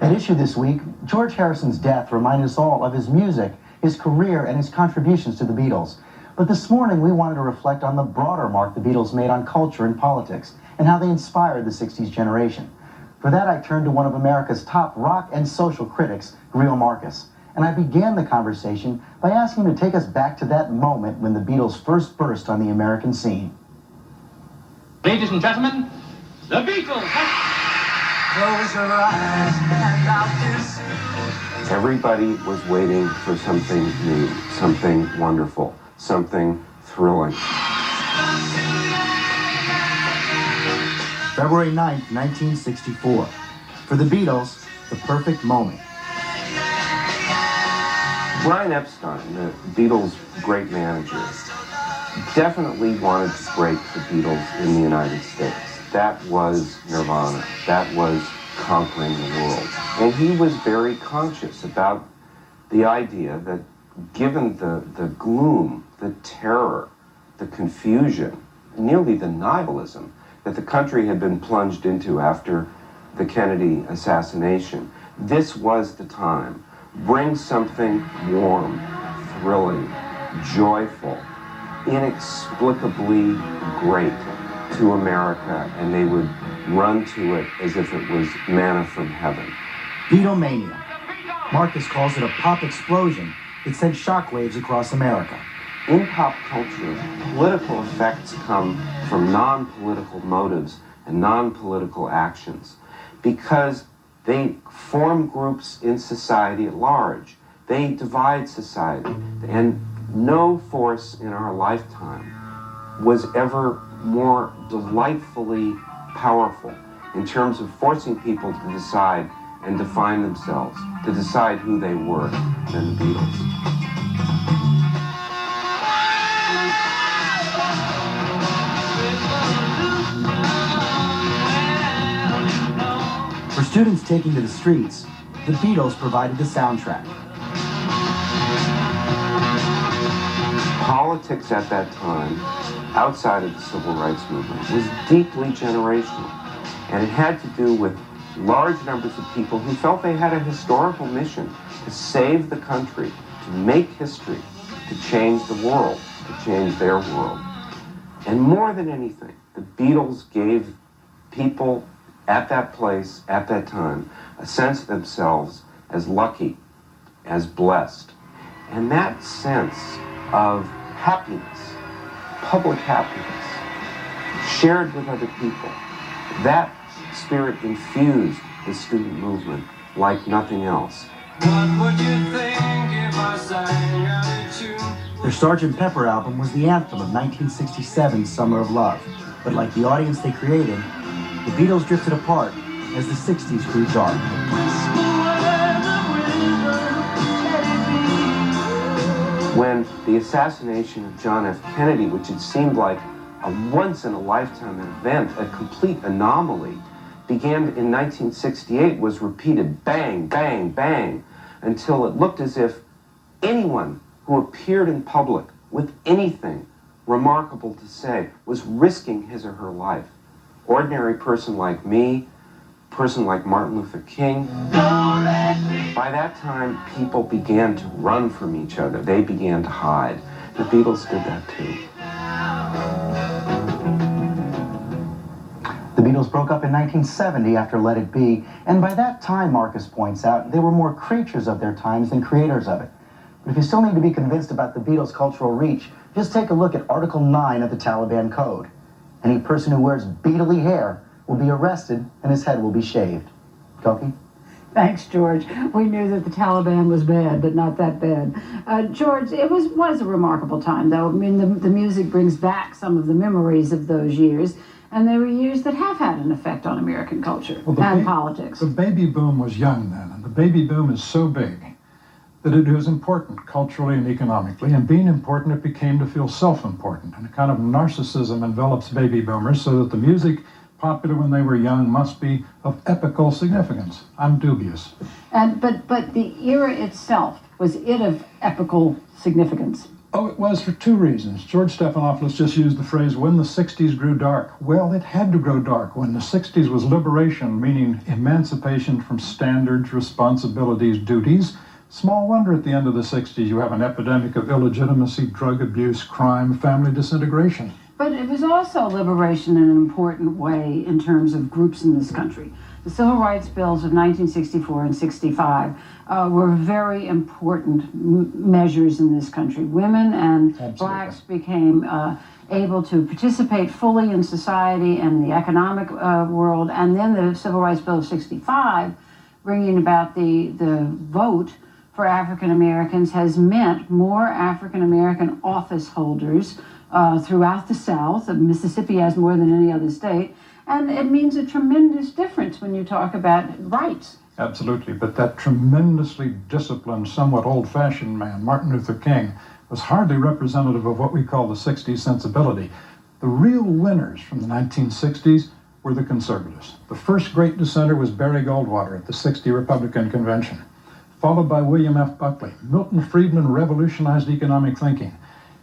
At issue this week, George Harrison's death reminded us all of his music, his career, and his contributions to the Beatles. But this morning, we wanted to reflect on the broader mark the Beatles made on culture and politics, and how they inspired the 60s generation. For that, I turned to one of America's top rock and social critics, Greil Marcus. And I began the conversation by asking him to take us back to that moment when the Beatles first burst on the American scene. Ladies and gentlemen, the Beatles! Close your eyes and I'll kiss. Everybody was waiting for something new, something wonderful, something thrilling. February 9th, 1964. For the Beatles, the perfect moment. Brian Epstein, the Beatles' great manager, definitely wanted to break the Beatles in the United States. That was Nirvana. That was conquering the world. And he was very conscious about the idea that given the gloom, the terror, the confusion, nearly the nihilism that the country had been plunged into after the Kennedy assassination, this was the time. Bring something warm, thrilling, joyful, inexplicably great to America, and they would run to it as if it was manna from heaven. Beatlemania. Marcus calls it a pop explosion that sent shockwaves across America. In pop culture, political effects come from non-political motives and non-political actions because they form groups in society at large. They divide society. And no force in our lifetime was ever more delightfully powerful in terms of forcing people to decide and define themselves, to decide who they were, than the Beatles. For students taking to the streets, the Beatles provided the soundtrack. Politics at that time, outside of the civil rights movement, was deeply generational. And it had to do with large numbers of people who felt they had a historical mission to save the country, to make history, to change the world, to change their world. And more than anything, the Beatles gave people at that place, at that time, a sense of themselves as lucky, as blessed. And that sense of happiness, public happiness, shared with other people, that spirit infused the student movement like nothing else. What would you think if I sang out a tune? Their Sgt. Pepper album was the anthem of 1967's Summer of Love. But like the audience they created, the Beatles drifted apart as the 60s grew dark. When the assassination of John F. Kennedy, which had seemed like a once-in-a-lifetime event, a complete anomaly, began in 1968, was repeated bang, bang, bang, until it looked as if anyone who appeared in public with anything remarkable to say was risking his or her life. Ordinary person like me, person like Martin Luther King. By that time, people began to run from each other. They began to hide. The Beatles did that too. The Beatles broke up in 1970 after Let It Be, and by that time, Marcus points out, they were more creatures of their times than creators of it. But if you still need to be convinced about the Beatles' cultural reach, just take a look at Article 9 of the Taliban Code. Any person who wears beetly hair will be arrested and his head will be shaved. Koki? Thanks, George. We knew that the Taliban was bad, but not that bad. George, it was a remarkable time, though. I mean, the music brings back some of the memories of those years, and they were years that have had an effect on American culture and politics. The baby boom was young then, and the baby boom is so big that it was important culturally and economically, and being important, it became to feel self-important, and a kind of narcissism envelops baby boomers so that the music popular when they were young must be of epical significance. I'm dubious. But the era itself, was it of epical significance? Oh, it was for two reasons. George Stephanopoulos just used the phrase, when the 60s grew dark. Well, it had to grow dark. When the 60s was liberation, meaning emancipation from standards, responsibilities, duties. Small wonder at the end of the 60s you have an epidemic of illegitimacy, drug abuse, crime, family disintegration. But it was also liberation in an important way in terms of groups in this country. The Civil Rights Bills of 1964 and 65 were very important measures in this country. Women and Absolutely. blacks became able to participate fully in society and the economic world. And then the Civil Rights Bill of 65, bringing about the vote for African Americans, has meant more African American office holders throughout the South. Mississippi has more than any other state. And it means a tremendous difference when you talk about rights. Absolutely, but that tremendously disciplined, somewhat old-fashioned man, Martin Luther King, was hardly representative of what we call the 60s sensibility. The real winners from the 1960s were the conservatives. The first great dissenter was Barry Goldwater at the 60 Republican Convention, followed by William F. Buckley. Milton Friedman revolutionized economic thinking.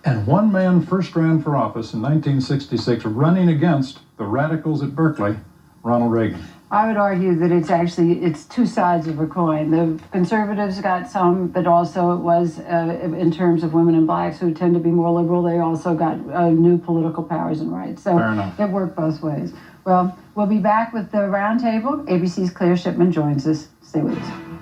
And one man first ran for office in 1966, running against the radicals at Berkeley, Ronald Reagan. I would argue that it's two sides of a coin. The conservatives got some, but also it was, in terms of women and blacks who tend to be more liberal, they also got new political powers and rights. So Fair enough. It worked both ways. Well, we'll be back with the roundtable. ABC's Claire Shipman joins us. Stay with us.